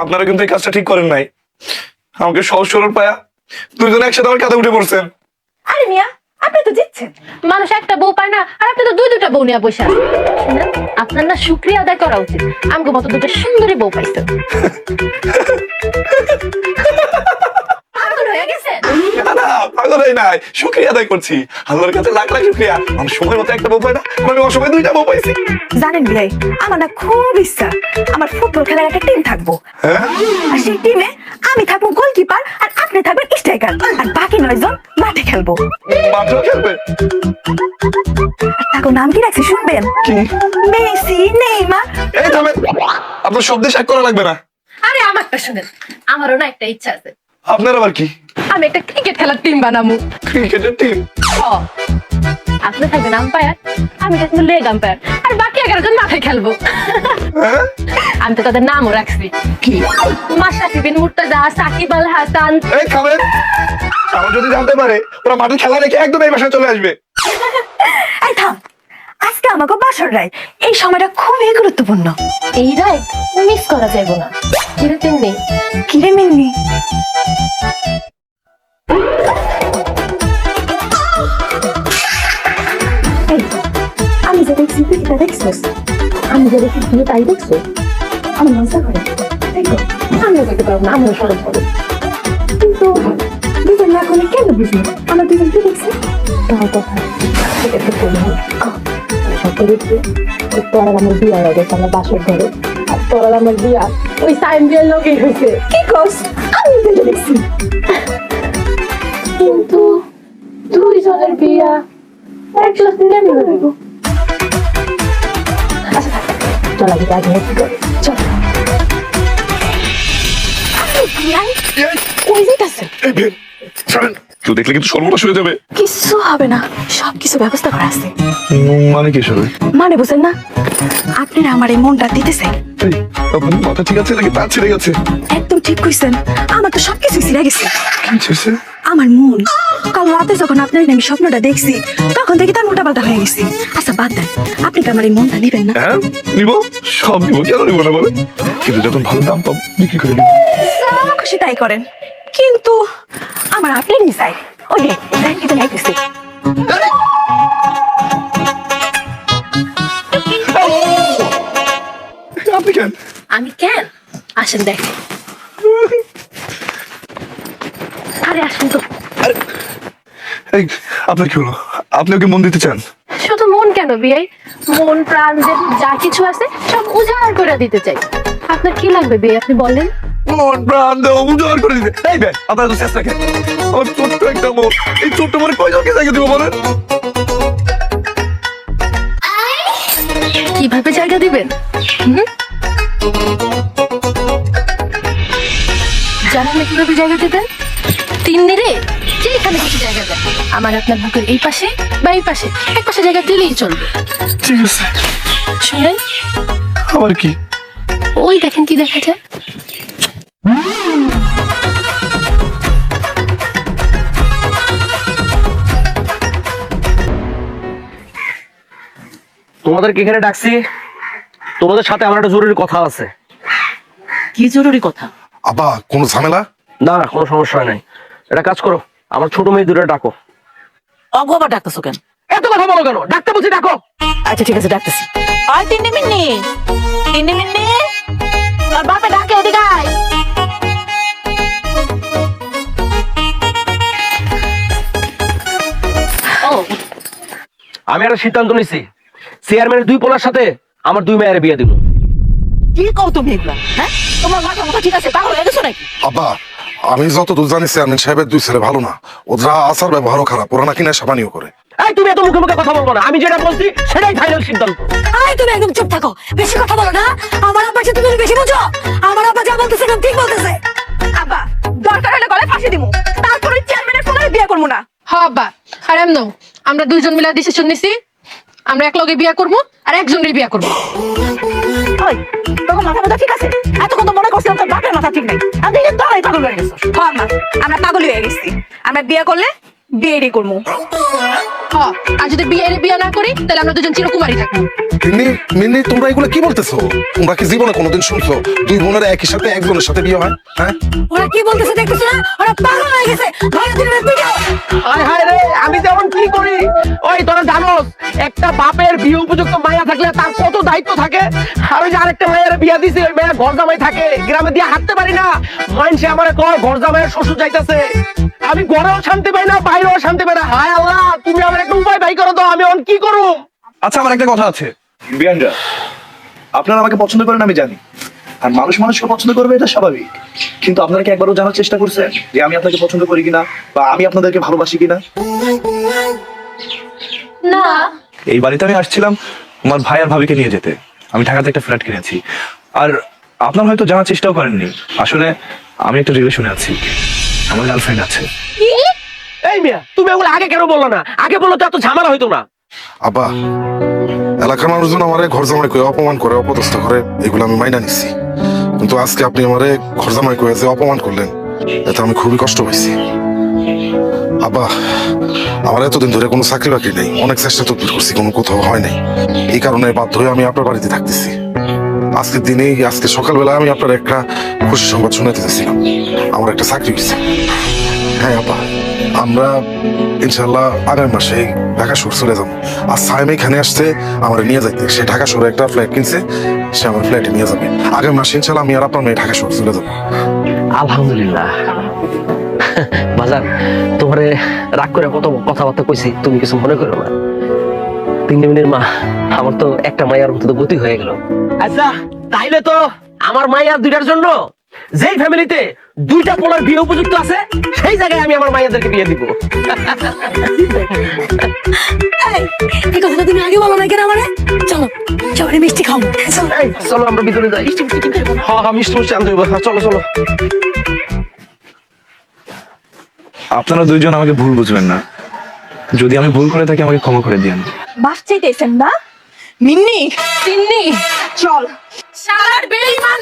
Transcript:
আপনারা কিন্তু এই কাজটা ঠিক করেন নাই। আমাকে সহজ সরল পায়া দুইজনে একসাথে আমার কাঁধে উঠে পড়ছেন। আরে মিয়া, আপনি তো জিতছেন। মানুষ একটা বউ পায় না, আর আপনি তো দুইটা বউ নিয়ে বসে আছেন। শুনেন, আপনার না শুকরিয়া আদায় করা উচিত, আমগো মতো দুটো সুন্দরী বউ পাইছেন। পাগল হয়ে গেছেন? না না, পাগল হই নাই, শুকরিয়া আদায় করছি। আল্লাহর কাছে লাখ লাখ শুকরিয়া। আমি সময় মতো একটা বউ পাই না, আমি অসময় দুইটা বউ পাইছি। জানেন ভাই, আমার না খুব ইচ্ছা আমার ফুটবল খেলার একটা টিম থাকবো। হ্যাঁ? আর সেই টিমে আমি থাকবো গোলকিপার, আর আপনি থাকবেন স্ট্রাইকার, আর বাকি 9 জন মাঠে খেলবো। মাঠেও খেলবে? আর তাকে নাম কি রাখছি শুনবেন? কি? Messi, Neymar. এই থামেন, আপনার শব্দ শেষ করা লাগবে না। আরে আমারটা শুনেন, আমারও না একটা ইচ্ছা আছে। আপনার আবার কি? আমি একটা ক্রিকেট খেলার টিম বানাবো। ক্রিকেটের টিম? আপনি থাকবেন আম্পায়ার, আমি থাকবো লেগ আম্পায়ার, আর বাকি 11 জন মাঠে খেলবো। হ্যাঁ? আমি তো তাদের নামও রাখছি, কি? মাশরাফি বিন মুর্তজা, সাকিব আল হাসান। এই থামেন, আমার যদি জানতে পারে ওরা মাঠে খেলা রেখে একদম এই বাসায় চলে আসবে। এই থাম, আজকে আমাকে বাসর রায়, এই সময়টা খুবই গুরুত্বপূর্ণ। এই রায় মিস করা যাইব না। কিরকম নেই কিরে মিন্নি? আমি যে দেখছি তুই এটা দেখছিস, আমি যে দেখি তুমি তাই দেখছো। আমার মজা করে দেখো। আমিও দেখতে পারবো না, আমিও সরব করবো। কিন্তু দুজন না করলে কেন বুঝলি আমরা দুজন কি দেখছি? তার কথা একটু বলি, সত্যি দেখছি তোর আর আমার বিয়ে হয়ে গেছে আমার বাসর ঘরে, আর তোর আর আমার বিয়া ওই সাইন বিয়ের লোকেই হয়েছে। কি কস? আমি তো এটা দেখছি। কিন্তু দুইজনের বিয়া একসাথে কেমন হইব? আচ্ছা থাক, চল আগে আগে কি করে, চল। ওই যেটাছে এই বের, ছাড়েন। কেউ দেখলে কিন্তু সর্বনাশ হয়ে যাবে। কিছু হবে না, সবকিছু ব্যবস্থা করা আছে। মানে কি সবাই? মানে বুঝেন না, আপনারা আমার এই মনটা দিতেছে। এই, আপনার মাথা ঠিক আছে নাকি তার ছিঁড়ে গেছে? একদম ঠিক কইছেন, আমার তো সবকিছু ছিঁড়ে গেছে। কি ছিঁড়ছে? আমার মন কাল রাতে যখন আপনার আমি স্বপ্নটা দেখছি, তখন থেকে তার মোটা পাল্টা হয়ে গেছি। আচ্ছা বাদ দেন, আপনি কি আমার এই মনটা নেবেন না? হ্যাঁ নিবো, সব নিবো, কেন নিবো না বলে? কিন্তু যখন ভালো দাম পাবো বিক্রি করে নিবো। যা খুশি তাই করেন, কিন্তু আমার আপনারই চাই। ওই রে, দেখি তো নাইতেছি। আপনি কেন? আমি কেন? আসেন দেখ। আরে আসেন তো। এই, আপনার কি হলো? আপনি ওকে মন দিতে চান? শুধু মন কেন বিয়াই, মন প্রাণ যা কিছু আছে সব উজাড় করে দিতে চাই। আপনার কি লাগবে বিয়ে, আপনি বলেন। মন প্রাণ দেওয়া উজাড় করে দিতে? এই বেন, আপনার তো চেষ্টা কেন? আমার ছোট্ট একটা মন, এই ছোট্ট মনে কয়জনকে জায়গা দিব বলেন? কিভাবে জায়গা দিবেন? জানেন না কিভাবে জায়গা দিবেন? তিন দিনে যেখানে কিছু জায়গা দেয়, আমার আপনার বুকের এই পাশে বা এই পাশে, এক পাশে জায়গা দিলেই চলবে। ঠিক আছে। শুনেন, আবার কি? ওই দেখেন কি দেখা যায়। তোমাদেরকে এখানে ডাকছি, তোমাদের সাথে আমার একটা জরুরি কথা আছে। কি জরুরি কথা? আবা কোনো ঝামেলা? না না, কোনো সমস্যা নাই। একটা কাজ করো, আমার ছোট মেয়ে দুটো ডাকো। অগো আবার ডাকতেছো কেন? এত কথা বলো কেন? ডাকতে বলছি, ডাকো। আচ্ছা ঠিক আছে, ডাকতেছি। আয় তিন্নি মিন্নি, তিন্নি মিন্নি, আর বাপে ডাকে, ওদিকে আয়। ও আমি একটা সিদ্ধান্ত নিছি, চেয়ারম্যানের 2 পোলার সাথে আমার 2 মেয়ের বিয়ে দিব। কি কও তুমি এগুলা? হ্যাঁ, তোমার মাথা মাথা ঠিক আছে? পাগল হয়ে গেছো নাকি? আব্বা আমি যতদূর জানি চেয়ারম্যান সাহেবের 2 ছেলে ভালো না, ওরা আচার ব্যবহারও খারাপ, ওরা নাকি নেশা পানিও করে। এই তুমি এত মুখে মুখে কথা বলবো না, আমি যেটা বলছি সেটাই ফাইনাল সিদ্ধান্ত। আয় তুমি একদম চুপ থাকো, বেশি কথা বলো না। আমার আব্বা যে তুমি বেশি বুঝো, আমার আব্বা যা বলতেছে একদম ঠিক বলতেছে। আব্বা দরকার হলে গলায় ফাঁসি দিমু, তারপরে চেয়ারম্যানের কোনো বিয়ে করবো না। হ্যাঁ আব্বা, আর এমন আমরা দুইজন মিলে ডিসিশন নিছি, আমরা এক লগে বিয়া করবো আর একজনের বিয়া করবো। ওই তখন মাথা মাথা ঠিক আছে? এতক্ষণ তো মনে করছিলাম তোর বাপের মাথা ঠিক নাই, আমি দেখি তোরাই পাগল হয়ে গেছো। হ্যাঁ মা, আমরা পাগল হয়ে গেছি। আমরা বিয়ে করলে বিয়ে করবো। হ্যাঁ, আর যদি বিয়ে না করি তাহলে আমরা দুজন চিরকুমারী থাকবো। মিন্নি মিন্নি তোমরা এগুলো কি বলতেছো? তোমরা কি জীবনে কোনোদিন শুনছো দুই বোনের একই সাথে একজনের সাথে বিয়ে হয়? হ্যাঁ, ওরা কি বলতেছে দেখতেছ না? ওরা পাগল হয়ে গেছে। ভালো দিনের পিটাও। হায় হায় রে, আমি যেমন কি করি, ওই তোরা জানোস একটা বাপের বিয়ে উপযুক্ত মায়া থাকলে তার কত দায়িত্ব থাকে। আর ওই যে আরেকটা মায়ের বিয়া দিছি, ওই মেয়ে ঘর জামাই থাকে, গ্রামে দিয়ে হাঁটতে পারি না। মানুষে আমারে কয় ঘর জামাইয়ের শ্বশুর যাইতেছে, আমি ঘরেও শান্তি পাই না, বাইরেও শান্তি পাই না। হায় আল্লাহ, তুমি আমার একটা উপায় বাই করো তো, আমি অন কি করব? আচ্ছা আমার একটা কথা আছে, বিয়ানরা, আপনারা আমাকে পছন্দ করেন আমি জানি, আর মানুষ মানুষকে পছন্দ করবে এটা স্বাভাবিক, কিন্তু আপনারা কি একবারও জানার চেষ্টা করছেন যে আমি আপনাকে পছন্দ করি কিনা বা আমি আপনাদেরকে ভালোবাসি কিনা? না, এই বাড়িতে আমি আসছিলাম আমার ভাই আর ভাবিকে নিয়ে যেতে। আমি ঢাকাতে একটা ফ্ল্যাট কিনেছি, আর আপনার হয়তো জানার চেষ্টাও করেননি, আসলে আমি একটা রিলেশনে আছি, আমার গার্লফ্রেন্ড আছে। এই মিয়া, তুমি এগুলো আগে কেন বললো না? আগে বললো তো এত ঝামেলা হইতো না। আব্বা, এলাকার মানুষজন আমারে ঘর জামাই কয়ে অপমান করে, অপদস্থ করে, এগুলো আমি মাইনা নিচ্ছি। কিন্তু আজকে আপনি আমারে ঘর জামাই কয়ে যে অপমান করলেন, এতে আমি খুবই কষ্ট পাইছি। আব্বা, আমার এতদিন ধরে কোনো চাকরি বাকরি নেই, অনেক চেষ্টা তদবির করছি, কোনো কোথাও হয় নাই। এই কারণে বাধ্য হয়ে আমি আপনার বাড়িতে থাকতেছি। আজকের দিনেই, আজকে সকালবেলা আমি আপনার একটা খুশি সংবাদ শোনাতে চাইছিলাম, আমার একটা চাকরি হয়েছে। হ্যাঁ আব্বা, আমরা ইনশাল্লাহ আগামী মাসে ঢাকা শহর চলে যাবো। আর সাইম এখানে আসছে আমার নিয়ে যাইতে, সে ঢাকা শহরে একটা ফ্ল্যাট কিনছে, সে আমার ফ্ল্যাটে নিয়ে যাবে। আগামী মাসে ইনশাল্লাহ আমি আর আপনার মেয়ে ঢাকা শহর চলে যাবো। আলহামদুলিল্লাহ। বাজার, তোমারে রাগ করে কত কথাবার্তা কইছি, তুমি কিছু মনে করো না। 3 মিনিটের মা, আমার তো একটা মায়ের মতো গতি হয়ে গেল। আচ্ছা, তাইলে তো আমার মায়ের দুইটার জন্য যেই ফ্যামিলিতে 2টা পোলার বিয়ে উপযুক্ত আছে, সেই জায়গায় আমি আমার মায়েদেরকে বিয়ে দিব। এই কথাটা তুমি আগে বলো না কেন আমারে? চলো সবাই মিষ্টি খাও। চলো। এই, চলো আমরা ভিতরে যাই। হ্যাঁ, মিষ্টি মিষ্টি আনতে হইব। হ্যাঁ, চলো চলো। আপনারা দুইজন আমাকে ভুল বুঝবেন না, যদি আমি ভুল করে থাকি আমাকে ক্ষমা করে দিন। বাস চাইতেছেন না? মিন্নি, তিন্নি, চল। শালার বেঈমান